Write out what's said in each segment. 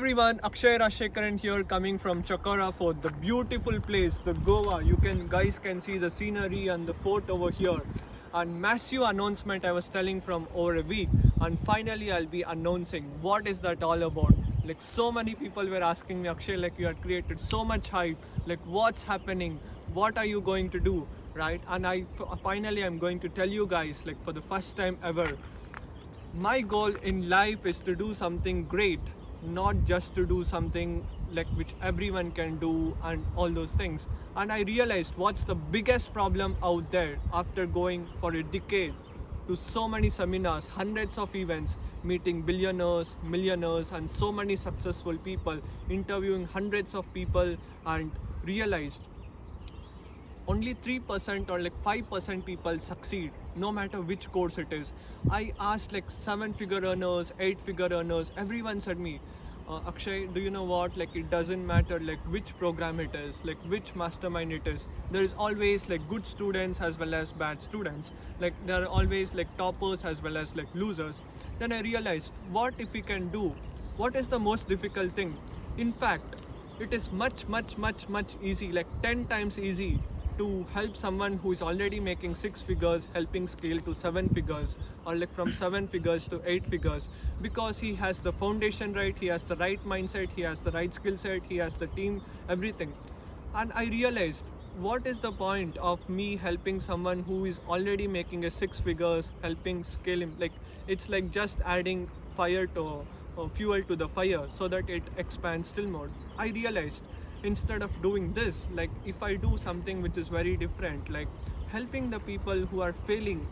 everyone, Akshay Rajshekaran here, coming from Chakara Fort, the beautiful place, the Goa. You guys can see the scenery and the fort over here. And massive announcement I was telling from over a week, and finally I'll be announcing what is that all about. Like, so many people were asking me, Akshay, like, you had created so much hype, like what's happening, what are you going to do, right? And finally I'm going to tell you guys, like, for the first time ever, my goal in life is to do something great, not just to do something like which everyone can do and all those things. And I realized what's the biggest problem out there after going for a decade to so many seminars, hundreds of events, meeting billionaires, millionaires, and so many successful people, interviewing hundreds of people, and realized only 3% or like 5% people succeed, no matter which course it is. I asked like 7-figure earners, 8-figure earners, everyone said me, Akshay, do you know what, like, it doesn't matter like which program it is, like which mastermind it is, there is always like good students as well as bad students, like there are always like toppers as well as like losers. Then I realized, what if we can do, what is the most difficult thing? In fact, it is much easy, like 10 times easy, to help someone who is already making 6 figures, helping scale to 7 figures, or like from 7 figures to 8 figures, because he has the foundation right, he has the right mindset, he has the right skill set, he has the team, everything. And I realized, what is the point of me helping someone who is already making a 6 figures, helping scale him? Like, it's like just adding fire to fuel to the fire so that it expands still more. I realized, instead of doing this, like, if I do something which is very different, like helping the people who are failing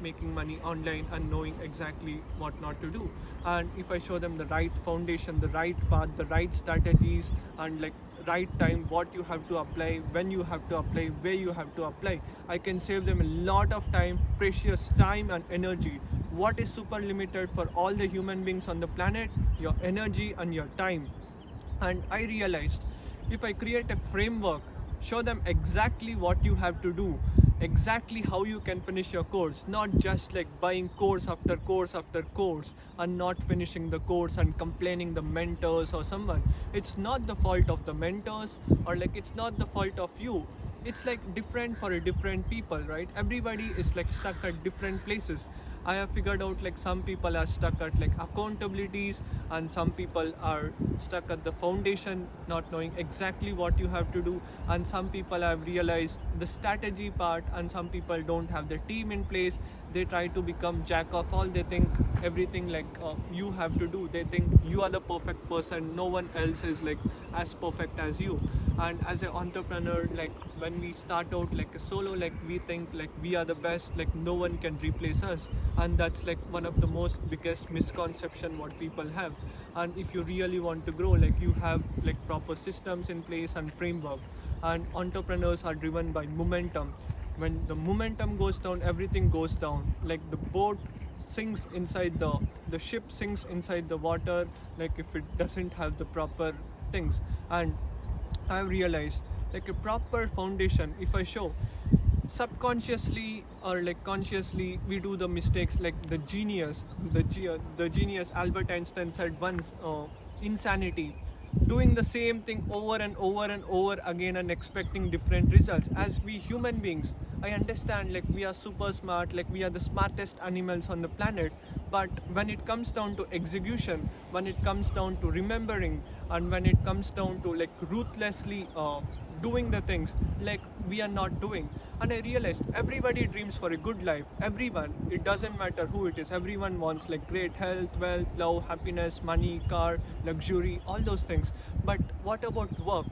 making money online and knowing exactly what not to do, and if I show them the right foundation, the right path, the right strategies, and like right time, what you have to apply, when you have to apply, where you have to apply, I can save them a lot of time, precious time and energy. What is super limited for all the human beings on the planet? Your energy and your time. And I realized, if I create a framework, show them exactly what you have to do, exactly how you can finish your course, not just like buying course after course after course and not finishing the course and complaining the mentors or someone. It's not the fault of the mentors, or like it's not the fault of you. It's like different for a different people, right? Everybody is like stuck at different places. I have figured out like some people are stuck at like accountabilities, and some people are stuck at the foundation, not knowing exactly what you have to do, and some people have realized the strategy part, and some people don't have the team in place. They try to become jack of all. They think everything like you have to do. They think you are the perfect person, no one else is like as perfect as you. And as an entrepreneur, like when we start out like a solo, like we think like we are the best, like no one can replace us, and that's like one of the most biggest misconception what people have. And if you really want to grow, like you have like proper systems in place and framework. And entrepreneurs are driven by momentum. When the momentum goes down, everything goes down. Like the boat sinks inside the ship sinks inside the water, like if it doesn't have the proper things. And I've realized, like a proper foundation, if I show, subconsciously or like consciously, we do the mistakes. Like the genius Albert Einstein said once, insanity, doing the same thing over and over and over again and expecting different results. As we human beings, I understand like we are super smart, like we are the smartest animals on the planet, but when it comes down to execution, when it comes down to remembering, and when it comes down to like ruthlessly doing the things, like we are not doing. And I realized, everybody dreams for a good life. Everyone, it doesn't matter who it is, everyone wants like great health, wealth, love, happiness, money, car, luxury, all those things. But what about work?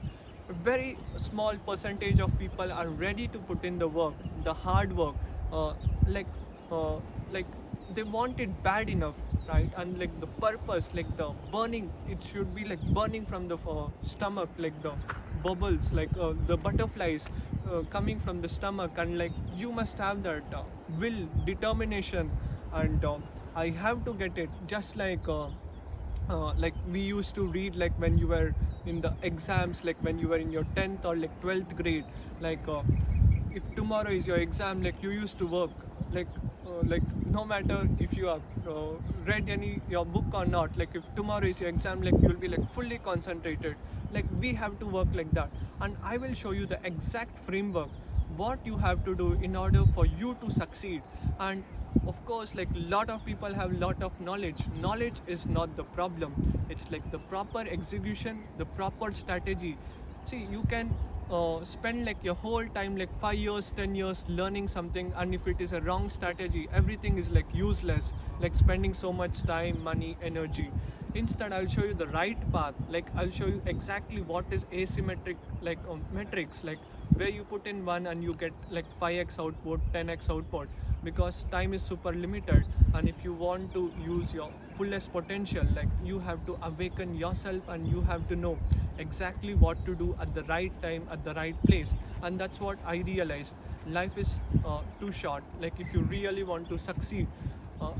A very small percentage of people are ready to put in the work, the hard work, like they want it bad enough, right? And like the purpose, like the burning, it should be like burning from the stomach, like the bubbles, like the butterflies coming from the stomach. And like you must have that will, determination, and I have to get it. Just like we used to read, like when you were in the exams, like when you were in your 10th or like 12th grade, like if tomorrow is your exam, like you used to work, like no matter if you have read any your book or not, like if tomorrow is your exam, like you'll be like fully concentrated. Like we have to work like that, and I will show you the exact framework what you have to do in order for you to succeed. And of course, like a lot of people have lot of knowledge is not the problem, it's like the proper execution, the proper strategy. See, you can spend like your whole time, like 5 years, 10 years learning something, and if it is a wrong strategy, everything is like useless, like spending so much time, money, energy. Instead, I'll show you the right path. Like I'll show you exactly what is asymmetric, like metrics, like where you put in one and you get like 5x output, 10x output, because time is super limited. And if you want to use your fullest potential, like you have to awaken yourself, and you have to know exactly what to do at the right time, at the right place. And that's what I realized. Life is too short. Like if you really want to succeed,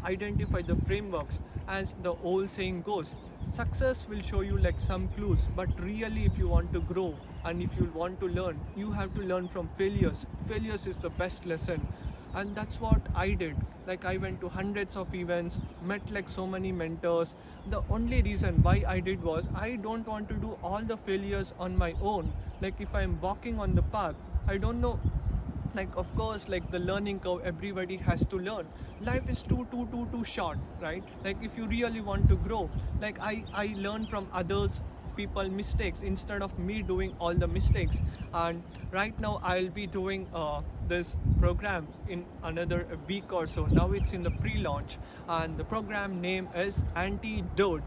identify the frameworks. As the old saying goes, success will show you like some clues, but really if you want to grow and if you want to learn, you have to learn from failures is the best lesson. And that's what I did. Like I went to hundreds of events, met like so many mentors. The only reason why I did was I don't want to do all the failures on my own. Like if I'm walking on the path, I don't know, like of course, like the learning curve, everybody has to learn. Life is too short, right? Like if you really want to grow, like I learn from others people mistakes instead of me doing all the mistakes. And right now I'll be doing this program in another week or so. Now it's in the pre-launch, and the program name is Antidote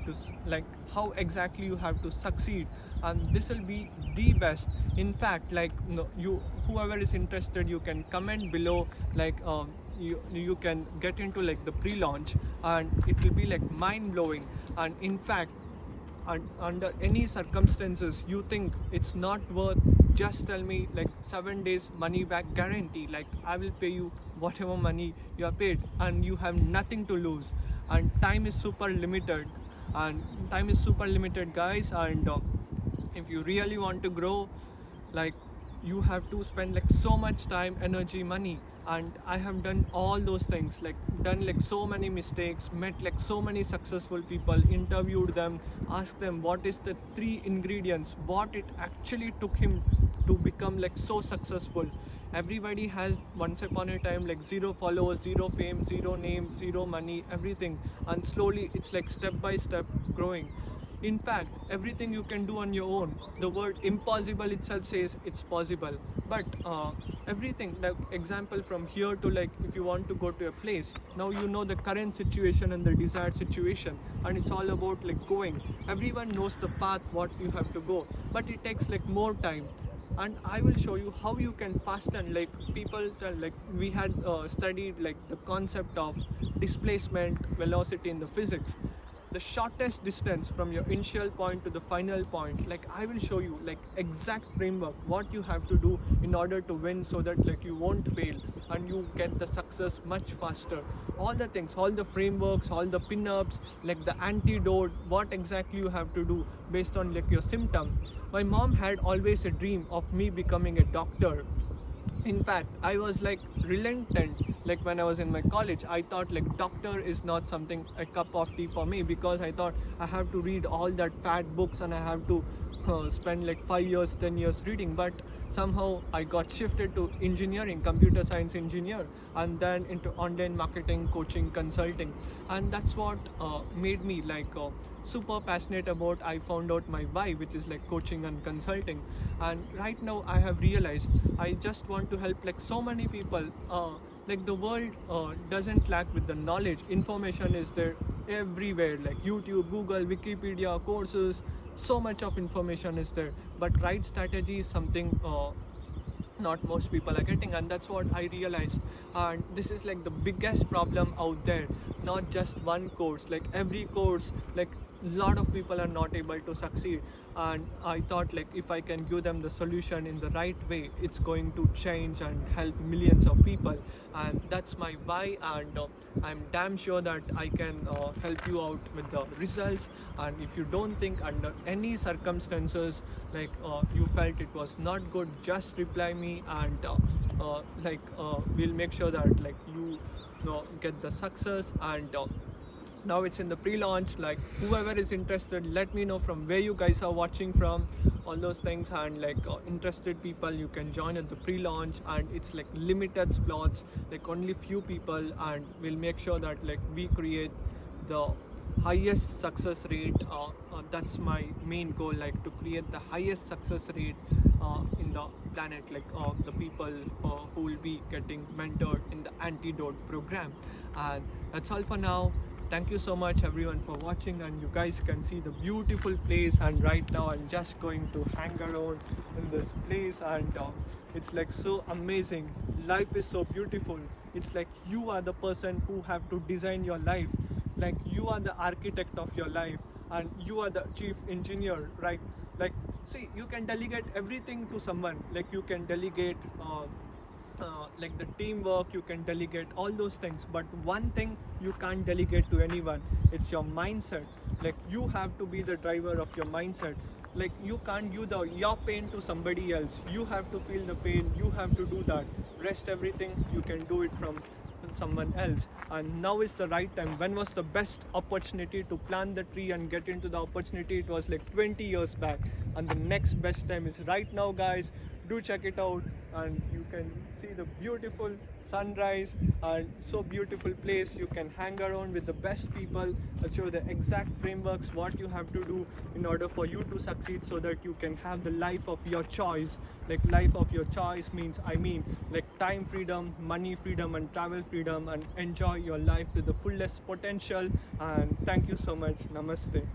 to like how exactly you have to succeed. And this will be the best. In fact, like you whoever is interested, you can comment below, like you can get into like the pre-launch, and it will be like mind-blowing. And in fact, under any circumstances you think it's not worth, just tell me. Like 7 days money back guarantee, like I will pay you whatever money you are paid, and you have nothing to lose. And time is super limited, guys. And if you really want to grow, like you have to spend like so much time, energy, money. And I have done all those things, like done like so many mistakes, met like so many successful people, interviewed them, asked them what is the 3 ingredients, what it actually took him to become like so successful. Everybody has once upon a time like 0 followers, 0 fame, 0 name, 0 money, everything. And slowly it's like step by step growing. In fact, everything you can do on your own. The word impossible itself says it's possible. But everything, like example from here to like if you want to go to a place, now you know the current situation and the desired situation, and it's all about like going. Everyone knows the path what you have to go, but it takes like more time. And I will show you how you can fasten. Like people tell, like we had studied like the concept of displacement, velocity in the physics. The shortest distance from your initial point to the final point, like I will show you like exact framework what you have to do in order to win, so that like you won't fail and you get the success much faster. All the things, all the frameworks, all the pin-ups, like the antidote, what exactly you have to do based on like your symptom. My mom had always a dream of me becoming a doctor. In fact, I was like reluctant. Like when I was in my college, I thought like doctor is not something, a cup of tea for me, because I thought I have to read all that fat books and I have to spend like 5 years, 10 years reading. But somehow I got shifted to engineering, computer science engineer, and then into online marketing, coaching, consulting. And that's what made me like super passionate about. I found out my why, which is like coaching and consulting. And right now I have realized I just want to help like so many people. Like the world doesn't lack with the knowledge. Information is there everywhere, like YouTube, Google, Wikipedia, courses. So much of information is there, but right strategy is something not most people are getting. And that's what I realized. And this is like the biggest problem out there. Not just one course, like every course, like lot of people are not able to succeed. And I thought like if I can give them the solution in the right way, it's going to change and help millions of people. And that's my why. And I'm damn sure that I can help you out with the results. And if you don't think under any circumstances like you felt it was not good, just reply me, and we'll make sure that like you know get the success. And now it's in the pre-launch. Like whoever is interested, let me know from where you guys are watching from, all those things. And like interested people, you can join at the pre-launch, and it's like limited slots, like only few people, and we'll make sure that like we create the highest success rate. That's my main goal, like to create the highest success rate in the planet, like the people who will be getting mentored in the antidote program. And that's all for now. Thank you so much everyone for watching, and you guys can see the beautiful place. And right now I'm just going to hang around in this place, and it's like so amazing. Life is so beautiful. It's like you are the person who have to design your life, like you are the architect of your life, and you are the chief engineer, right? Like see, you can delegate everything to someone, like you can delegate like the teamwork, you can delegate all those things, but one thing you can't delegate to anyone, it's your mindset. Like you have to be the driver of your mindset. Like you can't give your pain to somebody else, you have to feel the pain, you have to do that. Rest everything you can do it from someone else. And now is the right time. When was the best opportunity to plant the tree and get into the opportunity? It was like 20 years back, and the next best time is right now, guys. Do check it out, and you can see the beautiful sunrise and so beautiful place. You can hang around with the best people that show the exact frameworks what you have to do in order for you to succeed, so that you can have the life of your choice. Like life of your choice means, I mean, like time freedom, money freedom, and travel freedom, and enjoy your life to the fullest potential. And thank you so much. Namaste.